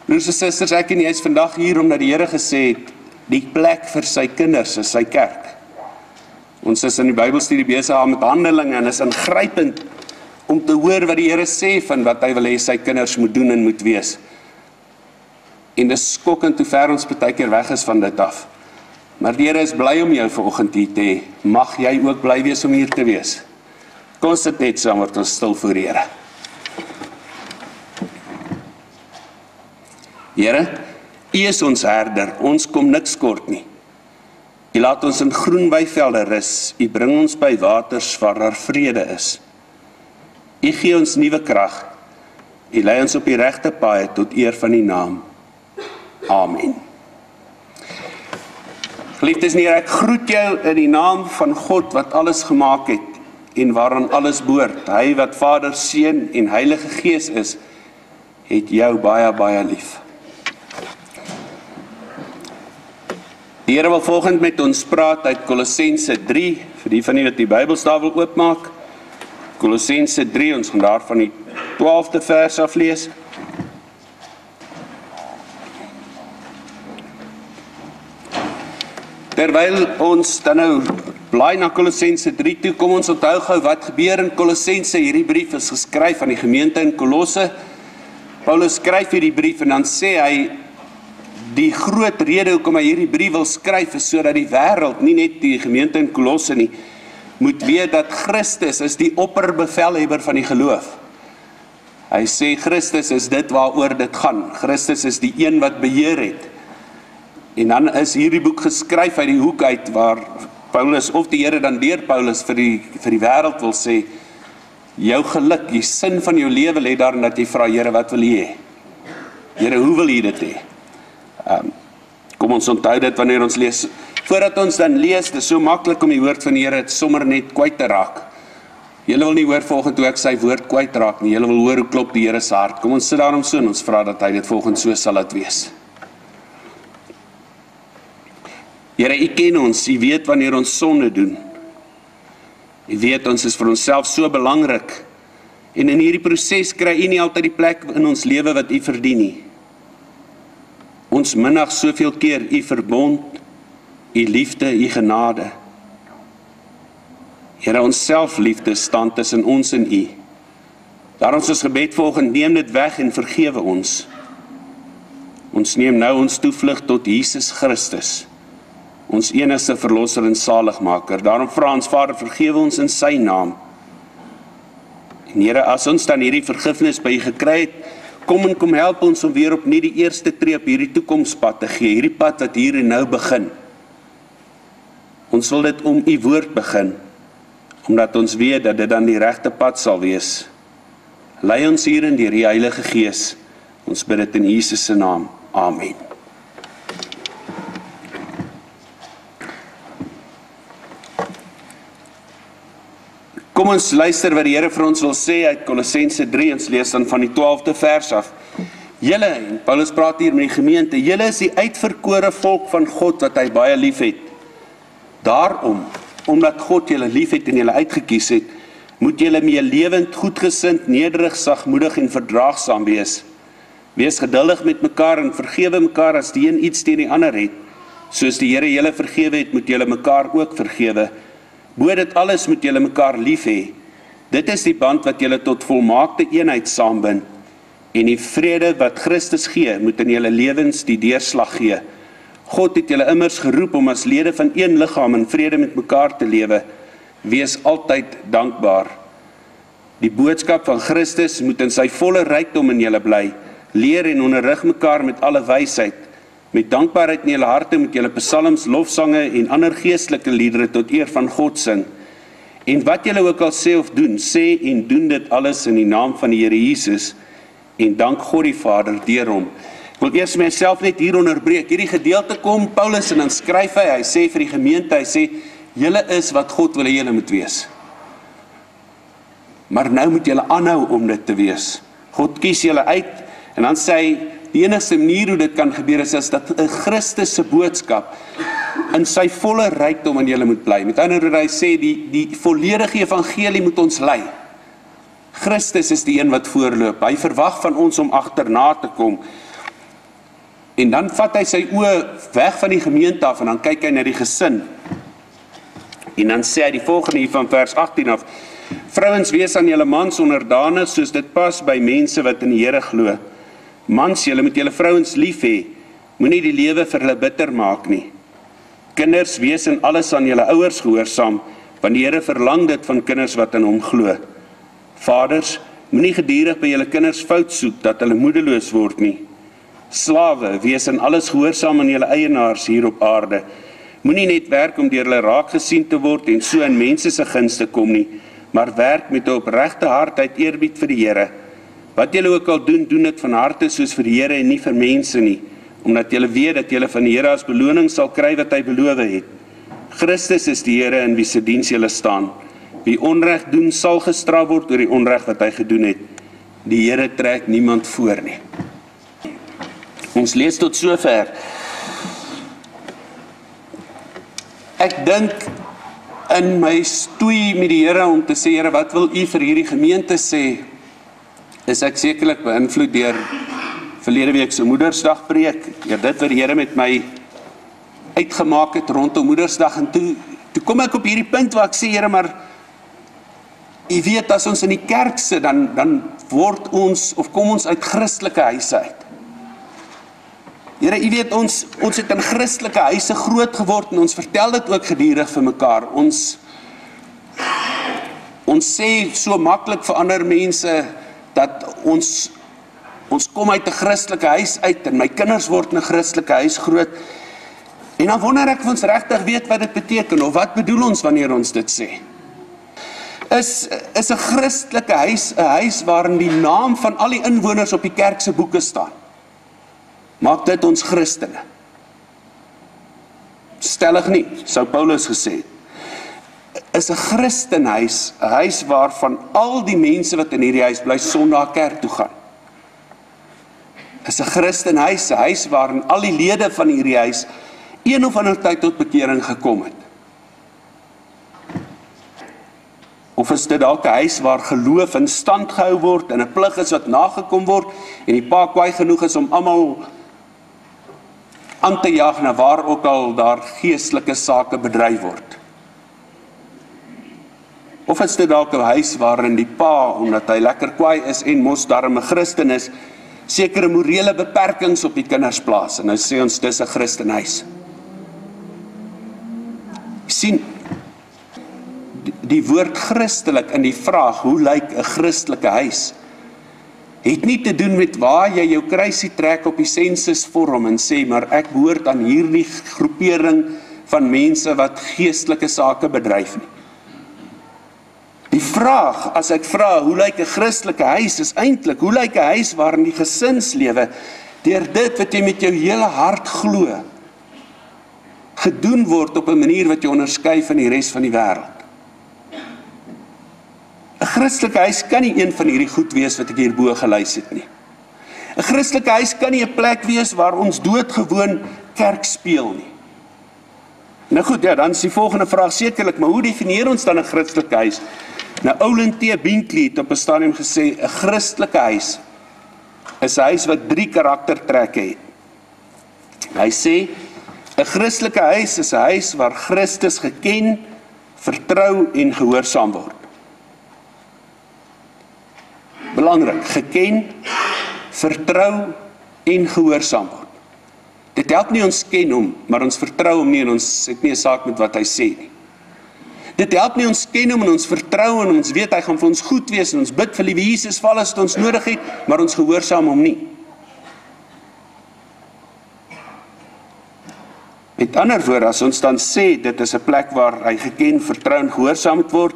Broers en susters, ek en jy is vandag hier omdat die Here gesê het, die plek vir sy kinders is sy kerk. Ons is in die Bybelstudie besig met Handelinge en is ingrypend om te hoor wat die Here sê van wat hy wil hê sy kinders moet doen en moet wees. En dis skokkend hoe ver ons baie keer weg is van dit af. Maar die Here is bly om jou vanoggend hier te hê. Mag jy ook bly wees om hier te wees. Kom ons sit net saam, word ons stil voor die Here. Here, U is ons herder, ons kom niks kort nie. U laat ons in groen weivelde rus, U bring ons by waters waar daar vrede is. U gee ons nuwe krag, U lei ons op die regte paai tot eer van U naam. Amen. Geliefdes, ek groet jou in die naam van God wat alles gemaak het en waaraan alles behoort. Hy wat Vader, Seun en Heilige Gees is, het jou baie, baie lief. Die Here wil volgend met ons praat uit Kolossense 3, vir die van julle wat die Bybelstaaf wil oopmaak. Kolossense 3, ons gaan daar van die 12de vers af lees. Terwyl ons dan nou blaai na Kolossense 3 toe, kom ons onthou gou wat gebeur in Kolossense. Hierdie brief is geskryf aan die gemeente in Kolosse. Paulus skryf hierdie brief en dan sê hy, die groot rede hoekom hy hierdie brief wil skryf is sodat die wêreld, nie net die gemeente in Kolosse nie, moet weet dat Christus is die opperbevelhebber van die geloof. Hy sê Christus is dit waaroor dit gaan. Christus is die een wat beheer het. En dan is hierdie boek geskryf uit die hoek uit waar Paulus, of die Here dan deur Paulus vir die wêreld wil sê, jou geluk, die sin van jou lewe lê daarin dat jy vra, Here, wat wil U hê? Here, hoe wil U dit hê? Kom ons onthou dit wanneer ons lees. Voordat ons dan lees, dit is so maklik om die woord van die Here sommer net kwyt te raak. Julle wil nie hoor volgende toe ek sy woord kwyt raak nie. Julle wil hoor hoe klop die Here se hart. Kom ons sit daarom so en ons vra dat hy dit volgende so sal laat wees. Here, U ken ons, U weet wanneer ons sonde doen. U weet ons is vir onsself so belangrik. En in hierdie proses kry U nie altyd die plek in ons lewe wat U verdien nie. Ons minag soveel keer U verbond, U liefde, U genade. Here, ons selfliefde staan tussen ons en U. Daarom is ons gebed volgend, neem dit weg en vergewe ons. Ons neem nou ons toevlug tot Jesus Christus, ons enigste verlosser en saligmaker. Daarom vra ons, Vader, vergewe ons in sy naam. En Here, as ons dan hierdie vergifnis by U gekry het, kom help ons om weer op nie die eerste tree op hierdie toekomspad te gee, hierdie pad wat hier en nou begin. Ons wil dit om U woord begin, omdat ons weet dat dit dan die regte pad sal wees. Lei ons hierin deur die Heilige Gees. Ons bid dit in Jesus se naam. Amen. Kom ons luister wat die Here vir ons wil sê uit Kolossense 3, ons lees dan van die 12de vers af. Julle, en Paulus praat hier met die gemeente, julle is die uitverkore volk van God wat hy baie lief het. Daarom, omdat God julle lief het en julle uitgekies het, moet julle meelewend, goedgesind, nederig, sagmoedig en verdraagsaam wees. Wees geduldig met mekaar en vergewe mekaar as die een iets teen die ander het. Soos die Here julle vergewe het, moet julle mekaar ook vergewe. Bo dit alles moet julle mekaar lief hê. Dit is die band wat julle tot volmaakte eenheid saambind. En die vrede wat Christus gee, moet in julle lewens die deurslag gee. God het julle immers geroep om as lede van een liggaam in vrede met mekaar te lewe. Wees altyd dankbaar. Die boodskap van Christus moet in sy volle rykdom in julle bly. Leer en onderrig mekaar met alle wysheid. Met dankbaarheid in julle harte moet julle psalms, lofsange en ander geestelike liedere tot eer van God sing. En wat julle ook al sê of doen, sê en doen dit alles in die naam van die Here Jesus en dank God die Vader deur hom. Ek wil eers myself net hier onderbreek. Hierdie gedeelte kom Paulus en dan skryf hy sê vir die gemeente, hy sê, julle is wat God wil hê julle moet wees. Maar nou moet julle aanhou om dit te wees. God kies julle uit en dan sê hy, die enigste manier hoe dit kan gebeur is dat 'n Christus se boodskap in sy volle rykdom in julle moet bly. Met ander woorde, hy sê die volledige evangelie moet ons lei. Christus is die een wat voorloop. Hy verwag van ons om agterna te kom. En dan vat hy sy oë weg van die gemeente af en dan kyk hy na die gesin. En dan sê hy die volgende hier van vers 18 af: Vrouens, wees aan julle mans onderdanig soos dit pas by mense wat in die Here glo. Mans, julle moet julle vrouens lief hê. Moenie die lewe vir hulle bitter maak nie. Kinders, wees in alles aan julle ouers gehoorsaam, want die Here verlang dit van kinders wat in hom glo. Vaders, moenie gedurig by julle kinders fout soek, dat hulle moedeloos word nie. Slawe, wees in alles gehoorsaam aan julle eienaars hier op aarde. Moenie net werk om deur hulle raak gesien te word en so in mense se guns te kom nie, maar werk met 'n opregte hart uit eerbied vir die Here. Wat julle ook al doen, doen dit van harte soos vir die Here en nie vir mense nie, omdat julle weet dat julle van die Here as beloning sal kry wat hy beloof het. Christus is die Here in wie se diens julle staan. Wie onreg doen, sal gestraf word oor die onreg wat hy gedoen het. Die Here trek niemand voor nie. Ons lees tot sover. Ek dink in my stoei met die Here om te sê, Here, wat wil u vir hierdie gemeente sê, is ek sekerlik beïnvloed deur verlede week se Moedersdag preek, dit wat die Here met my uitgemaak het rondom Moedersdag, en toe kom ek op hierdie punt waar ek sê, Here, maar u weet, as ons in die kerk sit, dan word ons, of kom ons uit Christelike huise uit. Here, u weet, ons het in Christelike huise groot geword, en ons vertel dit ook gedurig vir mekaar. Ons sê so maklik vir ander mense, dat ons kom uit 'n Christelike huis uit, en my kinders word in 'n Christelike huis groot, en dan wonder ek of ons regtig weet wat dit beteken, of wat bedoel ons wanneer ons dit sê. Is 'n Christelike huis 'n huis waarin die naam van al die inwoners op die kerk se boeke staan? Maak dit ons Christene? Stellig nie, sou Paulus gesê het. Is 'n Christenhuis 'n huis waarvan al die mense wat in hierdie huis bly Sondag kerk toe gaan? Is 'n Christenhuis 'n huis waarin al die lede van hierdie huis een of ander tyd tot bekering gekom het? Of is dit dalk 'n huis waar geloof in stand gehou word en 'n plig is wat nagekom word en die pa kwaai genoeg is om almal aan te jag na waar ook al daar geestelike sake bedryf word? Of is dit dalk 'n huis waarin die pa, omdat hy lekker kwaai is en mos darm 'n Christen is, sekere morele beperkings op die kinders plaas, en nou sê ons dis 'n Christenhuis. Sien, die woord Christelik in die vraag, hoe lyk 'n Christelike huis, het nie te doen met waar jy jou kruisie trek op die sensusvorm en sê, maar ek behoort aan hierdie groepering van mense wat geestelike sake bedryf nie. Die vraag, as ek vra, hoe lyk 'n Christelike huis, is eintlik, hoe lyk 'n huis waarin die gesinslewe, deur dit wat jy met jou hele hart glo, gedoen word op 'n manier wat jy onderskei van die res van die wêreld. 'n Christelike huis kan nie een van hierdie goed wees wat ek hierbo gelys het nie. 'n Christelike huis kan nie 'n plek wees waar ons doodgewoon kerk speel nie. Nou goed, ja, dan is die volgende vraag sekerlik, maar hoe definieer ons dan 'n Christelike huis? Nou, Olin T. Binkley het op 'n stadium gesê, 'n Christelike huis is 'n huis wat 3 karaktertrekke het. Hy sê, 'n Christelike huis is 'n huis waar Christus geken, vertrou en gehoorsaam word. Belangrik, geken, vertrou en gehoorsaam word. Dit help nie ons ken hom, maar ons vertrou hom nie en ons het nie 'n saak met wat hy sê nie. Dit help nie ons ken hom en ons vertrou en ons weet hy gaan vir ons goed wees en ons bid vir liewe Jesus val as dit ons nodig het, maar ons gehoorsaam hom nie. Met ander woorde, as ons dan sê dit is 'n plek waar hy geken, vertrou en gehoorsaam moet word,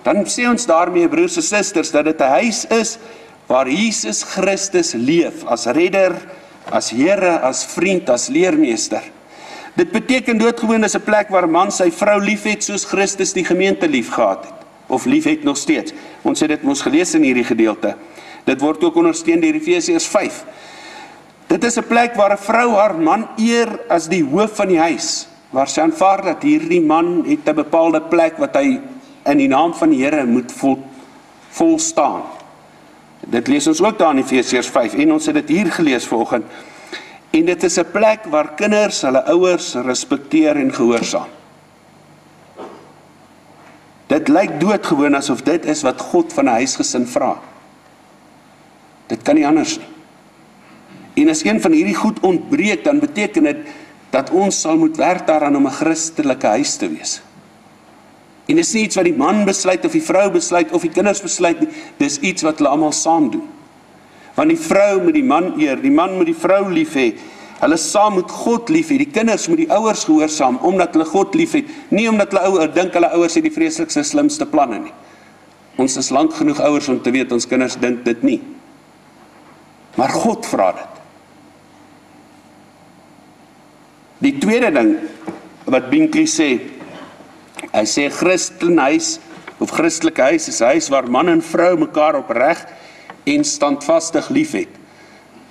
dan sê ons daarmee, broers en susters, dat dit 'n huis is waar Jesus Christus leef as redder, as Here, as vriend, as leermeester. Dit beteken doodgewoon is 'n plek waar 'n man sy vrou liefhet soos Christus die gemeente liefgehad het, of liefhet nog steeds. Ons het dit mos gelees in hierdie gedeelte. Dit word ook ondersteun deur Efesiërs 5. Dit is 'n plek waar 'n vrou haar man eer as die hoof van die huis, waar sy aanvaar dat hierdie man het 'n bepaalde plek wat hy in die naam van die Here moet volstaan. Dit lees ons ook daar in Efesiërs 5 en ons het dit hier gelees vanoggend. En dit is 'n plek waar kinders hulle ouers respekteer en gehoorsaam. Dit lyk doodgewoon asof dit is wat God van 'n huisgesin vra. Dit kan nie anders nie. En as een van hierdie goed ontbreek, dan beteken dit dat ons sal moet werk daaraan om 'n Christelike huis te wees. En dit is nie iets wat die man besluit of die vrou besluit of die kinders besluit nie, dis iets wat hulle almal saam doen. Want die vrou moet die man eer, die man moet die vrou lief hê, hulle saam moet God lief hê, die kinders moet die ouers gehoorsaam, omdat hulle God lief het, nie omdat hulle dink hulle ouers het die vreeslikste slimste planne nie. Ons is lank genoeg ouers om te weet, ons kinders dink dit nie. Maar God vra dit. Die tweede ding wat Binkley sê, hy sê Christenhuis of Christelike huis is 'n huis waar man en vrou mekaar opreg en standvastig lief het.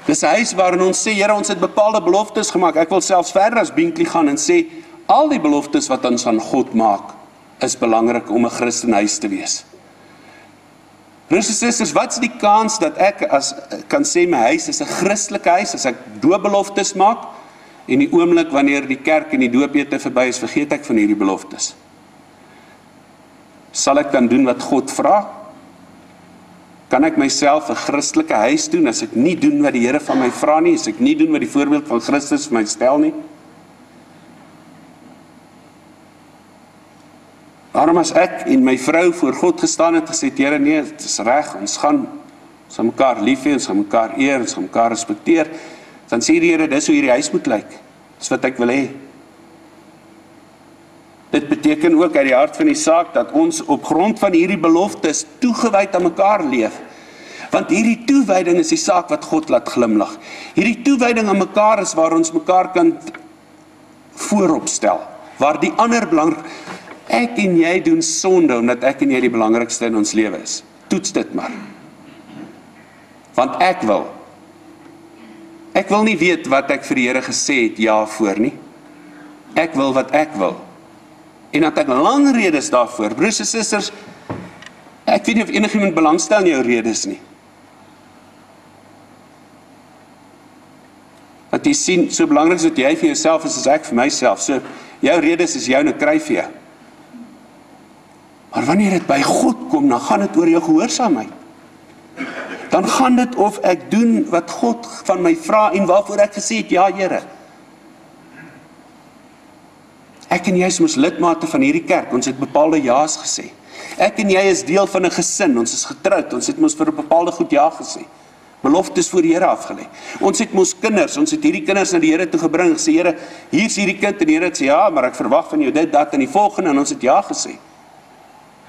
Dis 'n huis waarin ons sê, Here, ons het bepaalde beloftes gemaak. Ek wil selfs verder as Binkley gaan en sê, al die beloftes wat ons aan God maak, is belangrik om 'n Christenhuis te wees. Broers en susters, wat is die kans dat ek kan sê my huis is 'n Christelike huis as ek doopbeloftes maak? En die oomblik wanneer die kerk en die doopete verby is, vergeet ek van hierdie beloftes. Sal ek dan doen wat God vra? Kan ek myself 'n Christelike huis doen as ek nie doen wat die Here van my vra nie, as ek nie doen wat die voorbeeld van Christus vir my stel nie? Waarom as ek en my vrou voor God gestaan het gesê, Here, nee, dit is reg, ons gaan mekaar lief hê, ons gaan mekaar eer, ons gaan mekaar respekteer, dan sê die Here, dis hoe hierdie huis moet lyk. Dis wat ek wil hê. Dit beteken ook uit die hart van die saak dat ons op grond van hierdie beloftes toegewyd aan mekaar leef. Want hierdie toewyding is die saak wat God laat glimlag. Hierdie toewyding aan mekaar is waar ons mekaar kan vooropstel. Waar die ander belangrik, ek en jy doen sonde omdat ek en jy die belangrikste in ons lewe is. Toets dit maar. Want ek wil nie weet wat ek vir die Here gesê het ja voor nie. Ek wil wat ek wil. En dat ek lang redes daarvoor. Broers en susters, ek weet nie of enigiemand belangstel in jou redes nie. Want jy sien, so belangrik is dat jy vir jouself is as ek vir myself. So, jou redes is jou en ek kry vir jou. Maar wanneer dit by God kom, dan gaan dit oor jou gehoorsaamheid. Dan gaan dit of ek doen wat God van my vra en waarvoor ek gesê het, ja Here. Ek en jy is mos lidmate van hierdie kerk, ons het bepaalde ja's gesê. Ek en jy is deel van 'n gesin, ons is getroud, ons het mos vir 'n bepaalde goed ja gesê. Beloftes voor die Here afgelê. Ons het mos kinders, ons het hierdie kinders na die Here toe gebring, gesê Here, hier is hierdie kind en die Here het sê ja, maar ek verwag van jou dit, dat en die volgende en ons het ja gesê.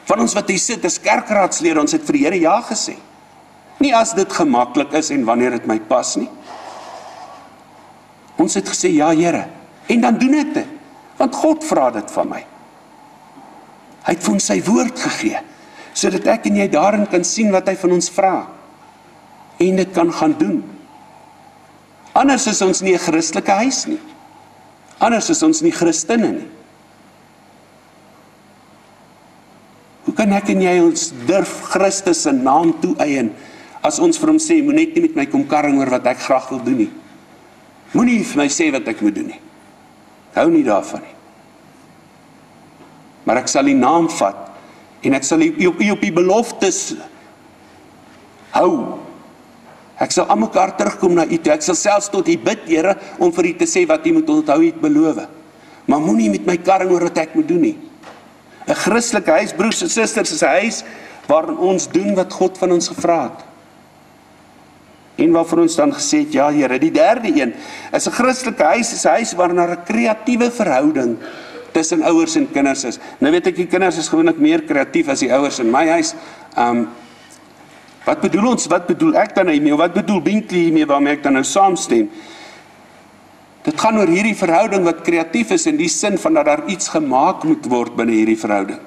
Van ons wat hier sit is kerkraadslede, ons het vir die Here ja gesê. Nie as dit gemaklik is en wanneer dit my pas nie. Ons het gesê ja Here, en dan doen ek dit. Want God vra dit van my. Hy het vir ons sy woord gegee, sodat ek en jy daarin kan sien wat hy van ons vra. En dit kan gaan doen. Anders is ons nie 'n Christelike huis nie. Anders is ons nie Christene nie. Hoe kan ek en jy ons durf Christus se naam toeëien, as ons vir hom sê, moet net nie met my kom karring oor wat ek graag wil doen nie. Moenie vir my sê wat ek moet doen nie. Hou nie daarvan nie. Maar ek sal die naam vat, en ek sal u op die beloftes hou. Ek sal aan mekaar terugkom na u toe, ek sal selfs tot u bid, Here, om vir u te sê wat u moet onthou, u het beloof. Maar moenie met my karring oor wat ek moet doen nie. 'n Christelike huis, broers en susters, is 'n huis waarin ons doen wat God van ons gevra het. En waarvoor ons dan gesê het, ja Here, die derde een, is 'n Christelike huis, is 'n huis waarin daar 'n kreatiewe verhouding tussen ouers en kinders is. Nou weet ek, die kinders is gewoonlik meer kreatief as die ouers in my huis. Wat bedoel ons, wat bedoel ek dan hiermee, wat bedoel Binkley hiermee, waarmee ek dan nou saamstem? Dit gaan oor hierdie verhouding wat kreatief is, in die sin van dat daar iets gemaak moet word binne hierdie verhouding.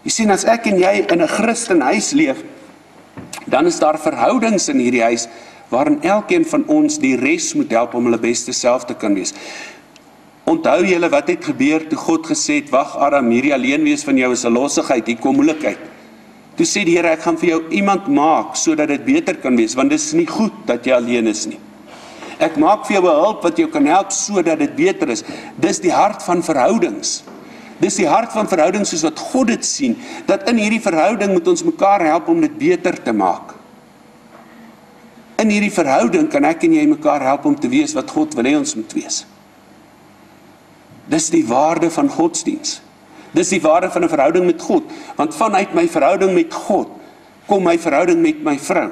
Jy sien, as ek en jy in 'n Christenhuis leef, dan is daar verhoudings in hierdie huis, waarin elkeen van ons die res moet help om hulle beste self te kan wees. Onthou julle wat het gebeur toe God gesê het, wag Adam, hierdie alleen wees van jou is 'n lossigheid, hier kom moeilikheid. Toe sê die Here, ek gaan vir jou iemand maak, sodat dit beter kan wees, want dit is nie goed dat jy alleen is nie. Ek maak vir jou 'n hulp wat jou kan help, sodat dit beter is. Dis die hart van verhoudings. Dis die hart van verhoudings soos wat God dit sien, dat in hierdie verhouding moet ons mekaar help om dit beter te maak. In hierdie verhouding kan ek en jy mekaar help om te wees wat God wil hê ons moet wees. Dis die waarde van godsdiens. Dis die waarde van 'n verhouding met God, want vanuit my verhouding met God, kom my verhouding met my vrou.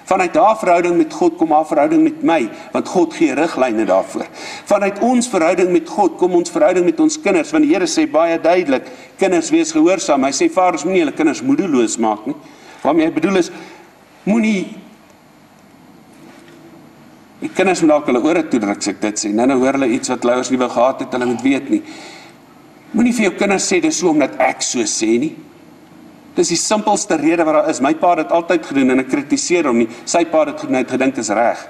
Vanuit haar verhouding met God, kom haar verhouding met my, want God gee riglyne daarvoor. Vanuit ons verhouding met God, kom ons verhouding met ons kinders, want die Here sê baie duidelik, kinders wees gehoorsaam. Hy sê, vaders moenie julle kinders moedeloos maak nie. Waarmee hy bedoel is, moenie, die kinders moet dalk hulle ore toedruk, as ek dit sê. Nou hoor hulle iets wat hulle ouers nie wou gehad het, hulle moet weet nie. Moenie vir jou kinders sê, dis so omdat ek so sê nie. Dis die simpelste rede wat daar is. My pa het dit altyd gedoen en ek kritiseer hom nie. Sy pa het dit gedoen en het gedink is reg.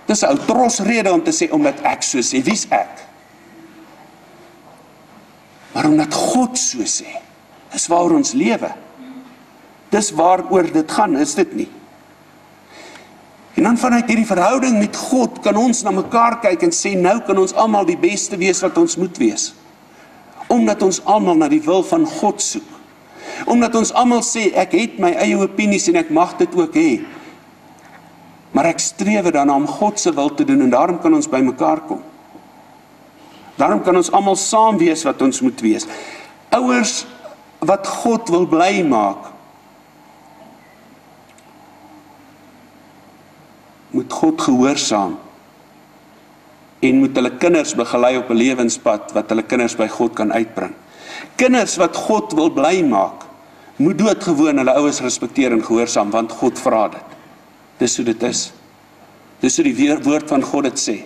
Dis 'n ou tros rede om te sê omdat ek so sê. Wie's ek? Maar omdat God so sê. Dis waaroor ons lewe. Dis waaroor dit gaan, is dit nie? En dan vanuit hierdie verhouding met God kan ons na mekaar kyk en sê, nou kan ons almal die beste wees wat ons moet wees. Omdat ons almal na die wil van God soek. Omdat ons almal sê, ek het my eie opinies en ek mag dit ook hê. Maar ek streef daarna om God se wil te doen en daarom kan ons by mekaar kom. Daarom kan ons almal saam wees wat ons moet wees. Ouers wat God wil bly maak, moet God gehoorsaam en moet hulle kinders begelei op 'n lewenspad wat hulle kinders by God kan uitbring. Kinders wat God wil bly maak, moet doodgewoon hulle ouers respekteer en gehoorsaam, want God vra dit. Dis hoe dit is. Dis hoe die woord van God dit sê.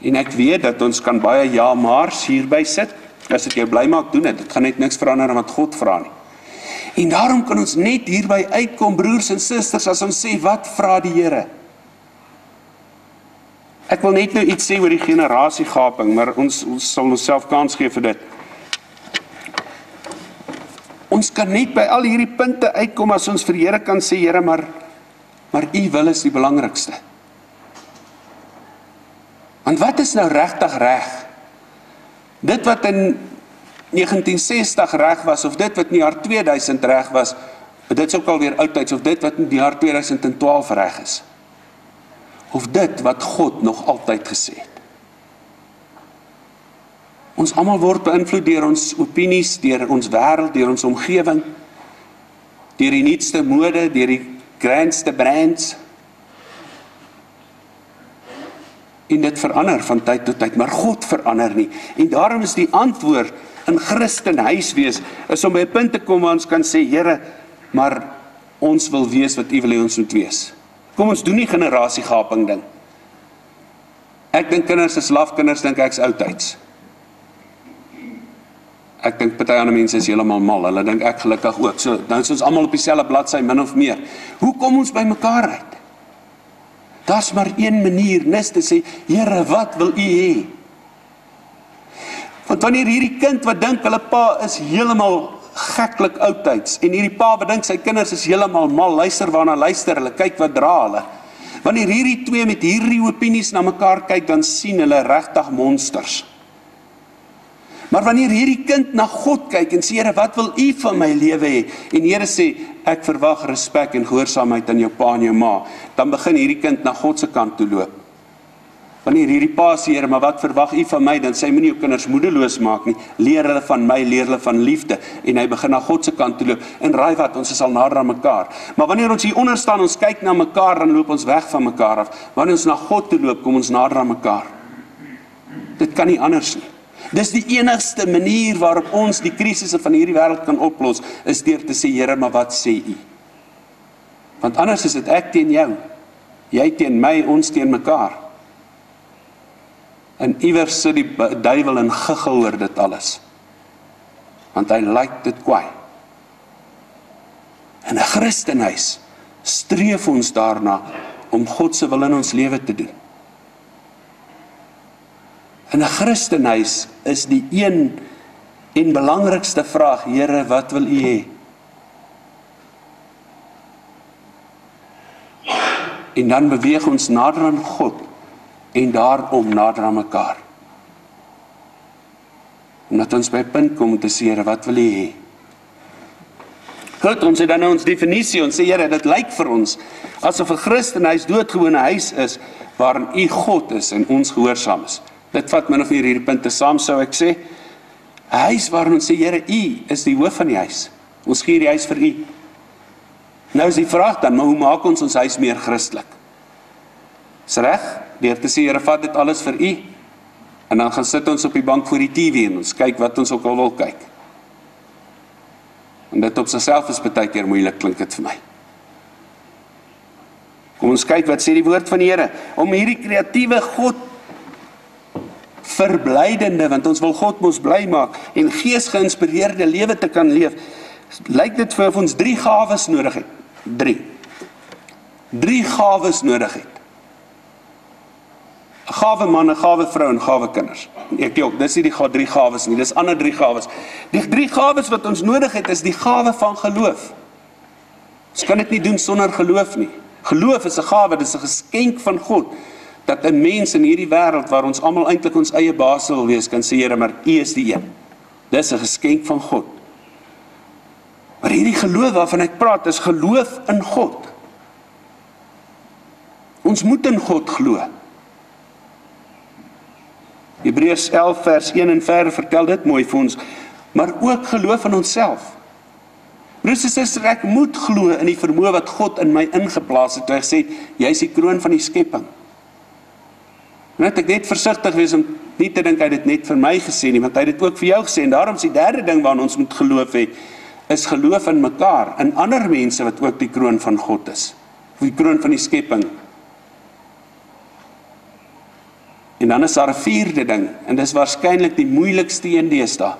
En ek weet dat ons kan baie ja maars hierby sit. As dit jou bly maak, doen dit. Dit gaan net niks verander aan wat God vra nie. En daarom kan ons net hierby uitkom, broers en susters, as ons sê, wat vra die Here? Ek wil net nou iets sê oor die generasiegaping, maar ons sal onsself kans gee vir dit. Ons kan net by al hierdie punte uitkom as ons vir die Here kan sê, Here, maar U wil is die belangrikste. Want wat is nou regtig reg? Dit wat in 1960 reg was, of dit wat in die jaar 2000 reg was, dit is ook alweer oudtyds, of dit wat in die jaar 2012 reg is. Of dit wat God nog altyd gesê het. Ons almal word beïnvloed deur ons opinies, deur ons wêreld, deur ons omgewing, deur die nuutste mode, deur die grandste brands. En dit verander van tyd tot tyd, maar God verander nie. En daarom is die antwoord in Christen huiswees, is om by 'n punt te kom waar ons kan sê, Here, maar ons wil wees wat U wil hê ons moet wees. Kom ons doen nie generasiegaping ding. Ek dink kinders is laf, kinders dink ek's oudtyds. Ek dink party ander mense is heeltemal mal, hulle dink ek gelukkig ook. So, nou is ons almal op dieselfde bladsy, min of meer. Hoe kom ons by mekaar uit? Daar's maar een manier, nis te sê, Here, wat wil U hê? Want wanneer hierdie kind wat dink hulle pa is heeltemal geklik oudtyds, en hierdie pa wat dink sy kinders is heeltemal mal, luister waarna luister hulle, kyk wat dra hulle. Wanneer hierdie twee met hierdie opinies na mekaar kyk, dan sien hulle regtig monsters. Maar wanneer hierdie kind na God kyk en sê, Here, wat wil U van my lewe hê? En die Here sê, ek verwag respek en gehoorsaamheid aan jou pa en jou ma, dan begin hierdie kind na God se kant toe loop. Wanneer hierdie pa sê, Here, maar wat verwag U van my? Dan sê hy, moenie jou kinders moedeloos maak nie. Leer hulle van my, leer hulle van liefde. En hy begin na God se kant toe loop. En raai wat, ons is al nader aan mekaar. Maar wanneer ons hier onder staan, ons kyk na mekaar, dan loop ons weg van mekaar af. Wanneer ons na God toe loop, kom ons nader aan mekaar. Dit kan nie anders nie. Dis die enigste manier waarop ons die krisisse van hierdie wêreld kan oplos, is deur te sê, Here, maar wat sê U? Want anders is dit ek teen jou, jy teen my, ons teen mekaar. En iewers sit die duiwel in giggel oor dit alles. Want hy lyk dit kwaai. In 'n Christenhuis streef ons daarna om God se wil in ons lewe te doen. In 'n Christenhuis is die een en belangrikste vraag, Here, wat wil U hê? En dan beweeg ons nader aan God en daarom nader aan mekaar. Omdat ons by 'n punt kom om te sê, Here, wat wil U hê? Goed, ons het dan nou ons definisie, ons sê, Here, dit lyk vir ons asof 'n Christenhuis doodgewone huis is, waarin U God is en ons gehoorsaam is. Dit vat min of meer hierdie punte saam, sou ek sê. 'n Huis waarin ons sê, Here, U is die hoof van die huis. Ons gee die huis vir U. Nou is die vraag dan, maar hoe maak ons huis meer Christelik? Is reg? Deur te sê, Here, vat dit alles vir U, en dan gaan sit ons op die bank voor die TV en ons kyk wat ons ook al wil kyk. En dit op sigself is baie keer moeilik, klink dit vir my. Kom ons kyk wat sê die woord van die Here, om hierdie kreatiewe God verblydende, want ons wil God mos bly maak, en gees geïnspireerde lewe te kan leef, lyk dit vir ons 3 gawes nodig het. 3 gawes nodig het. 'n Gawe man, 'n gawe vrou en gawe kinders. Ek ook, dis nie die 3 gawes nie, dis ander 3 gawes. Die 3 gawes wat ons nodig het, is die gawe van geloof. Ons kan dit nie doen sonder geloof nie. Geloof is 'n gawe, dis 'n geskenk van God, dat 'n mens in hierdie wêreld, waar ons almal eintlik ons eie baas wil wees, kan sê, Here, maar U is die een. Dis 'n geskenk van God. Maar hierdie geloof waarvan ek praat, is geloof in God. Ons moet in God glo. Hebreërs 11 vers 1 en verder vertel dit mooi vir ons, maar ook geloof in onsself. Broers en susters, ek moet glo in die vermoë wat God in my ingeplaas het, toe hy gesê, jy is die kroon van die skepping. Net ek net versigtig wees om nie te dink hy het dit net vir my gesê nie, want hy het dit ook vir jou gesê, en daarom is die derde ding waaraan ons moet geloof hê, is geloof in mekaar, in ander mense wat ook die kroon van God is, die kroon van die skepping. En dan is daar 'n vierde ding, en dis waarskynlik die moeilikste een deesdae.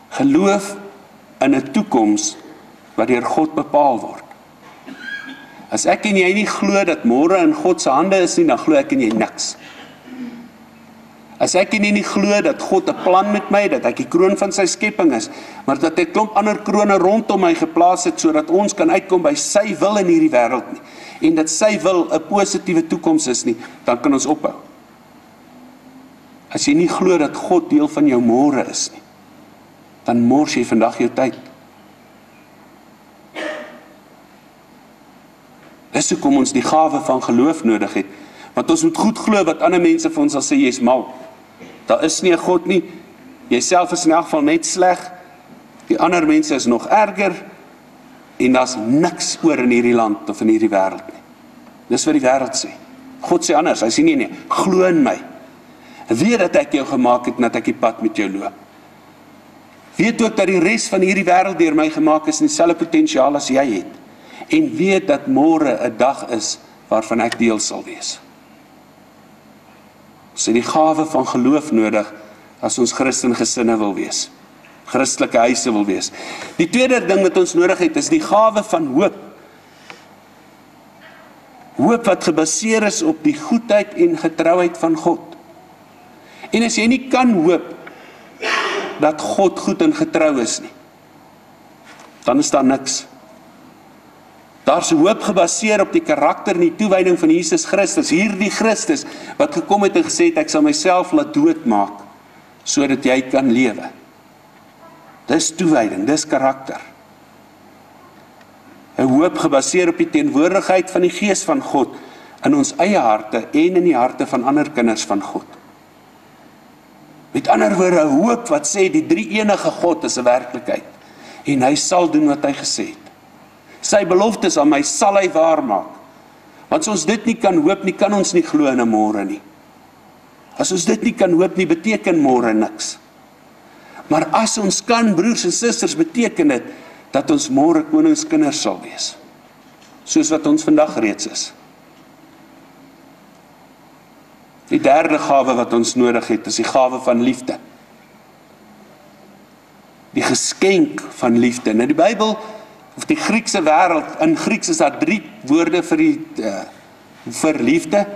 Geloof in 'n toekoms wat deur God bepaal word. As ek en jy nie glo dat môre in God se hande is nie, dan glo ek en jy niks. As ek en jy nie glo dat God 'n plan met my, dat ek die kroon van sy skepping is, maar dat hy 'n klomp ander krone rondom my geplaas het, sodat ons kan uitkom by sy wil in hierdie wêreld nie, en dat sy wil 'n positiewe toekoms is nie, dan kan ons ophou. As jy nie glo dat God deel van jou môre is nie, dan mors jy vandag jou tyd. Dis hoekom ons die gawe van geloof nodig het, want ons moet goed glo wat ander mense vir ons sal sê, jy's mal. Daar is nie 'n God nie, jyself is in elk geval net sleg, die ander mense is nog erger, en daar's niks oor in hierdie land of in hierdie wêreld nie. Dis wat die wêreld sê. God sê anders, hy sê nee, glo in my. Weet dat ek jou gemaak het en dat ek die pad met jou loop. Weet ook dat die res van hierdie wêreld deur my gemaak is en dieselfde potensiaal as jy het. En weet dat môre 'n dag is waarvan ek deel sal wees. Ons het die gawe van geloof nodig as ons Christen gesinne wil wees. Christelike huise wil wees. Die tweede ding wat ons nodig het, is die gawe van hoop. Hoop wat gebaseer is op die goedheid en getrouheid van God. En as jy nie kan hoop dat God goed en getrou is nie, dan is daar niks. Daar's hoop gebaseer op die karakter en die toewyding van Jesus Christus, hierdie Christus wat gekom het en gesê het, ek sal myself laat doodmaak, sodat jy kan lewe. Dis toewyding, dis karakter. 'n Hoop gebaseer op die teenwoordigheid van die Gees van God in ons eie harte en in die harte van ander kinders van God. Met ander woorde, 'n hoop wat sê die drie enige God is 'n werklikheid en hy sal doen wat hy gesê het. Sy beloftes aan my sal hy waarmaak. Want as ons dit nie kan hoop nie, kan ons nie glo in 'n môre nie. As ons dit nie kan hoop nie, beteken môre niks. Maar as ons kan, broers en susters, beteken dit dat ons môre koningskinders sal wees. Soos wat ons vandag reeds is. Die derde gawe wat ons nodig het, is die gawe van liefde. Die geskenk van liefde. Nou die Bybel, of die Griekse wêreld, in Grieks is daar 3 woorde vir liefde.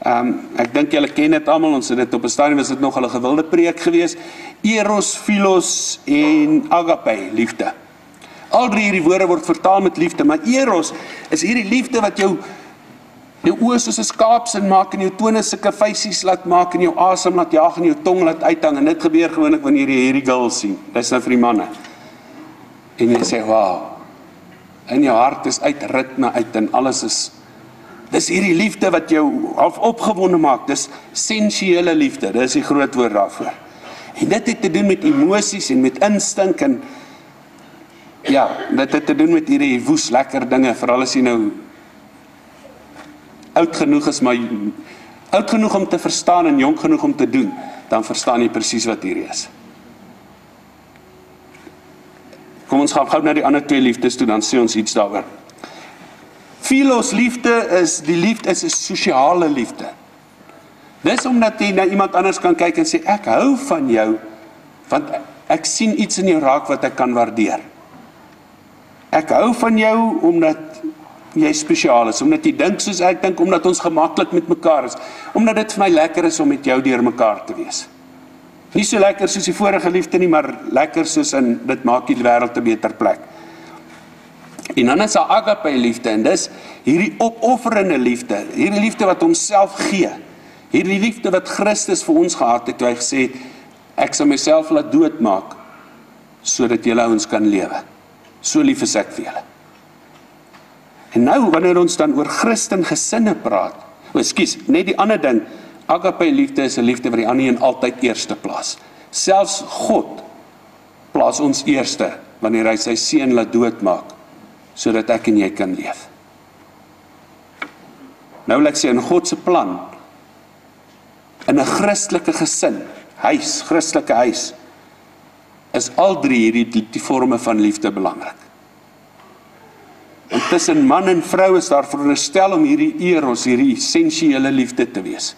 Ek dink julle ken dit almal, ons het dit op 'n stadium was dit nog 'n gewilde preek gewees. Eros, Philos en Agape, liefde. Al drie hierdie woorde word vertaal met liefde, maar Eros is hierdie liefde wat jou oë soos 'n skaapsin maak en jou tone sulke feisies laat maak en jou asem laat jaag en jou tong laat uithang, en dit gebeur gewoonlik wanneer jy hierdie girl sien. Dis nou vir die manne. En jy sê, wow, in jou hart is uit ritme uit en alles is, dis hierdie liefde wat jou opgewonde maak, dis sensuele liefde, dis die groot woord daarvoor. En dit het te doen met emosies en met instink en ja, dit het te doen met hierdie woes lekker dinge, veral as jy nou oud genoeg is, maar oud genoeg om te verstaan en jong genoeg om te doen, dan verstaan jy presies wat hier is. Kom ons gaan gou na die ander twee liefdes toe, dan sê ons iets daaroor. Philos liefde is, die liefde is 'n sosiale liefde. Dis omdat jy na iemand anders kan kyk en sê, ek hou van jou, want ek sien iets in jou raak wat ek kan waardeer. Ek hou van jou omdat jy spesiaal is, omdat jy dink soos ek dink, omdat ons gemaklik met mekaar is, omdat dit vir my lekker is om met jou deur mekaar te wees. Nie so lekker soos die vorige liefde nie, maar lekker soos in, dit maak die wêreld 'n beter plek. En dan is daar agape liefde, en dis hierdie opofferende liefde, hierdie liefde wat homself gee, hierdie liefde wat Christus vir ons gehad het, toe hy gesê het, ek sal myself laat doodmaak, sodat julle ouens kan lewe. So lief is ek vir julle. En nou, wanneer ons dan oor Christen gesinne praat, net die ander ding, agape liefde is 'n liefde wat die ander een altyd eerste plaas. Selfs God plaas ons eerste, wanneer hy sy seun laat doodmaak, sodat ek en jy kan leef. Nou wil ek sê, in God se plan, in 'n Christelike gesin, Christelike huis, is al drie hierdie die vorme van liefde belangrik. En tussen man en vrou is daar veronderstel om hierdie eros, hierdie sensuele liefde te wees.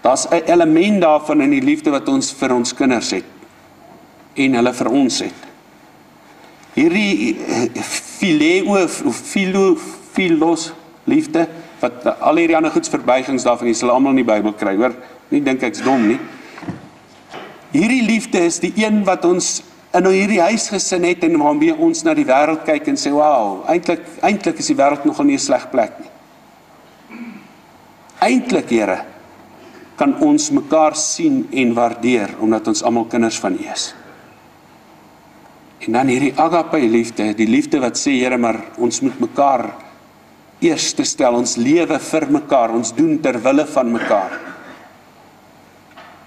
Daar's 'n element daarvan in die liefde wat ons vir ons kinders het, en hulle vir ons het. Hierdie phileo of philos liefde, wat al hierdie ander goeds verbuigings daarvan, jy sal almal in die Bybel kry, hoor, nie dink ek's dom nie. Hierdie liefde is die een wat ons in hierdie huisgesin het, en waarmee ons na die wêreld kyk en sê, wow, eintlik is die wêreld nogal nie 'n sleg plek nie. Eintlik, Here, kan ons mekaar sien en waardeer, omdat ons almal kinders van U is. En dan hierdie agape liefde, die liefde wat sê, Here, maar ons moet mekaar eerste stel, ons lewe vir mekaar, ons doen ter wille van mekaar.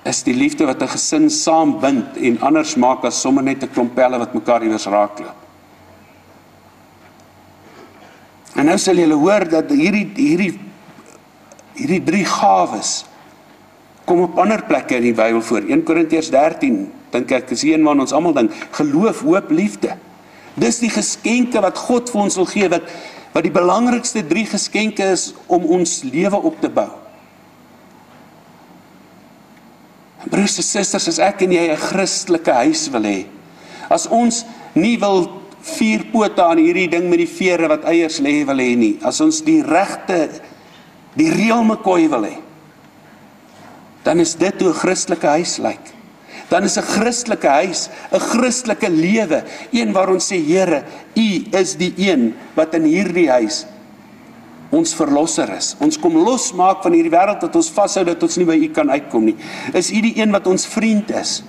Is die liefde wat 'n gesin saambind en anders maak as sommer net 'n klomp pelle wat mekaar iewers raakloop. En nou sal julle hoor dat hierdie drie gawes kom op ander plekke in die Bybel voor. 1 Korintiërs 13, dink ek, is een waar ons almal dink, geloof, hoop, liefde. Dis die geskenke wat God vir ons wil gee, wat die belangrikste drie geskenke is om ons lewe op te bou. Broers en susters, as ek en jy 'n Christelike huis wil hê, as ons nie wil 4 pote aan hierdie ding met die vere wat eiers lê wil hê nie, as ons die reël McCoy wil hê, dan is dit hoe 'n Christelike huis lyk. Dan is 'n Christelike huis, 'n Christelike lewe, een waar ons sê, Here, U is die een wat in hierdie huis ons verlosser is. Ons kom losmaak van hierdie wêreld wat ons vashou dat ons nie by U kan uitkom nie. Is U die een wat ons vriend is?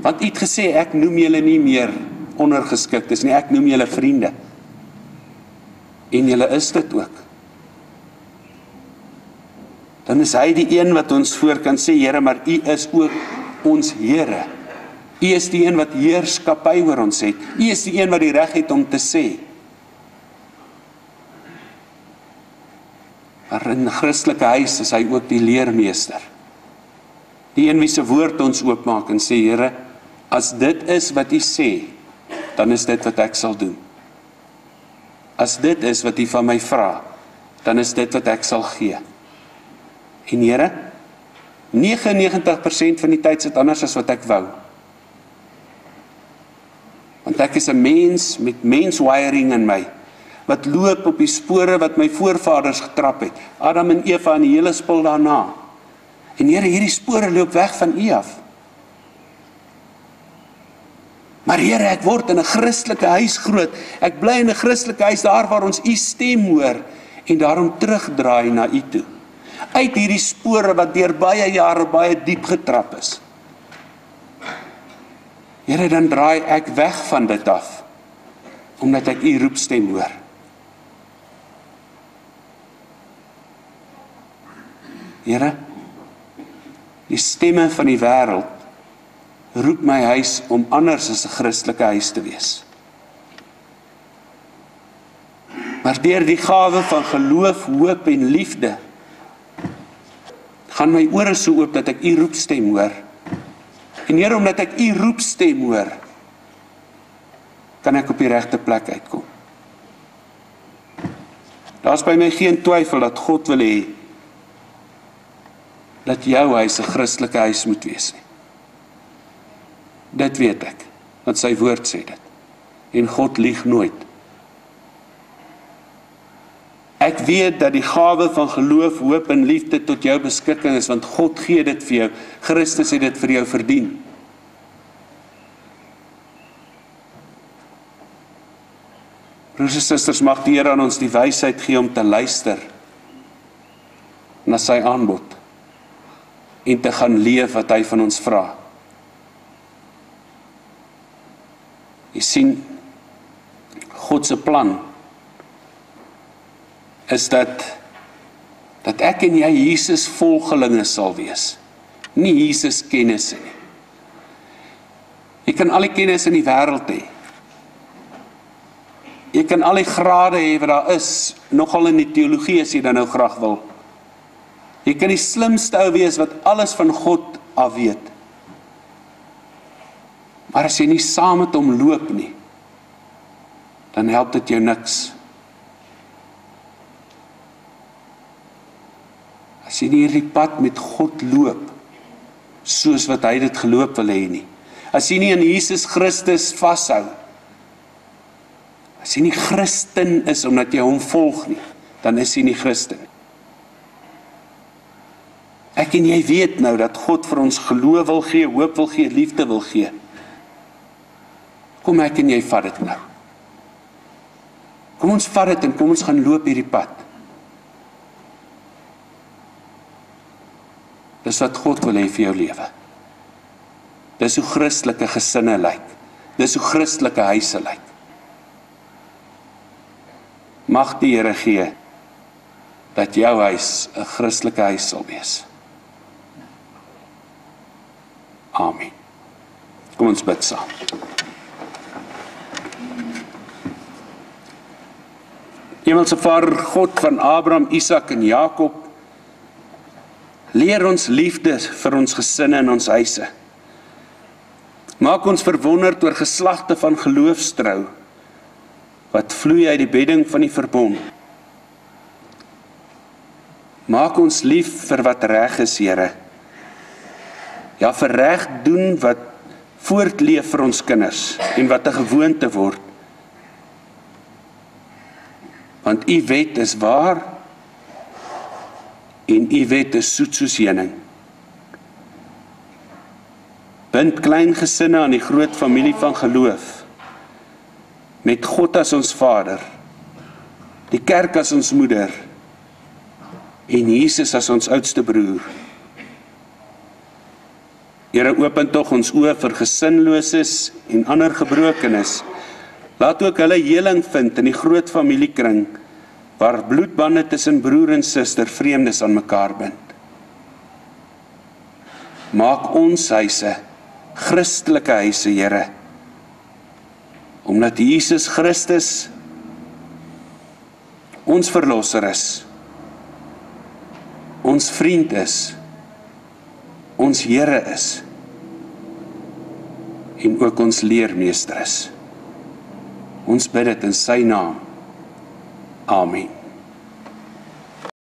Want U het gesê, ek noem julle nie meer ondergeskiktes nie, ek noem julle vriende. En julle is dit ook. Dan is hy die een wat ons voor kan sê, Here, maar U is ook ons Here. U is die een wat heerskappy oor ons het. U is die een wat die reg het om te sê. Maar in 'n Christelike huis is hy ook die leermeester. Die een wie se woord ons oopmaak en sê, Here, as dit is wat U sê, dan is dit wat ek sal doen. As dit is wat U van my vra, dan is dit wat ek sal gee. En Here, 99% van die tyd is dit anders as wat ek wou. Want ek is 'n mens met menswiring in my. wat loop op die spore wat my voorvaders getrap het, Adam en Eva en die hele spul daarna. En Here, hierdie spore loop weg van U af. Maar Here, ek word in 'n Christelike huis groot. Ek bly in 'n Christelike huis daar waar ons U stem hoor en daarom terugdraai na U toe. Uit hierdie spore wat deur baie jare baie diep getrap is. Here, dan draai ek weg van dit af, omdat ek U roepstem hoor. Here, die stemme van die wêreld roep my huis om anders as 'n Christelike huis te wees. Maar deur die gawe van geloof, hoop en liefde, gaan my ore so oop dat ek U roepstem hoor. En Here, omdat ek U roepstem hoor, kan ek op die regte plek uitkom. Daar's by my geen twyfel dat God wil hê dat jou huis 'n Christelike huis moet wees nie. Dit weet ek, want sy woord sê dit. En God lieg nooit. Ek weet dat die gawe van geloof, hoop en liefde tot jou beskikking is, want God gee dit vir jou. Christus het dit vir jou verdien. Broers en susters, mag die Here aan ons die wysheid gee om te luister na sy aanbod en te gaan leef wat hy van ons vra. Jy sien, God se plan is dat ek en jy Jesus volgelinge sal wees, nie Jesus kennisse nie. Jy kan al die kennis in die wêreld hê. Jy kan al die grade hê wat daar is, nogal in die teologie as jy dan nou graag wil. Jy kan die slimste ou wees wat alles van God af weet. Maar as jy nie saam met hom loop nie, dan help dit jou niks. As jy nie hierdie pad met God loop, soos wat hy dit geloop wil hê nie. As jy nie in Jesus Christus vashou, as jy nie Christen is omdat jy hom volg nie, dan is jy nie Christen. Ek en jy weet nou dat God vir ons geloof wil gee, hoop wil gee, liefde wil gee. Kom ek en jy vat dit nou. Kom ons vat dit en kom ons gaan loop hierdie pad. Dis wat God wil hê vir jou lewe. Dis hoe Christelike gesinne lyk. Dis hoe Christelike huise lyk. Mag die Here gee dat jou huis 'n Christelike huis sal wees. Amen. Kom ons bid saam. Hemelse Vader, God van Abraham, Isak en Jakob, leer ons liefde vir ons gesinne en ons huise. Maak ons verwonderd oor geslagte van geloofstrou, wat vloei uit die bedding van die verbond. Maak ons lief vir wat reg is, Here. Ja, vir reg doen wat voortleef vir ons kinders en wat 'n gewoonte word. Want U wet is waar en U wet is soet soos heuning. Bind klein gesinne aan die groot familie van geloof, met God as ons Vader, die kerk as ons moeder en Jesus as ons oudste broer. Here, open tog ons oë vir gesinloses en ander gebrokenes. Laat ook hulle heling vind in die groot familiekring, waar bloedbande tussen broer en suster vreemdes aan mekaar bind. Maak ons huise Christelike huise, Here, omdat Jesus Christus ons verlosser is, ons vriend is, ons Here is, en ook ons leermeester is. Ons bid dit in sy naam. Amen.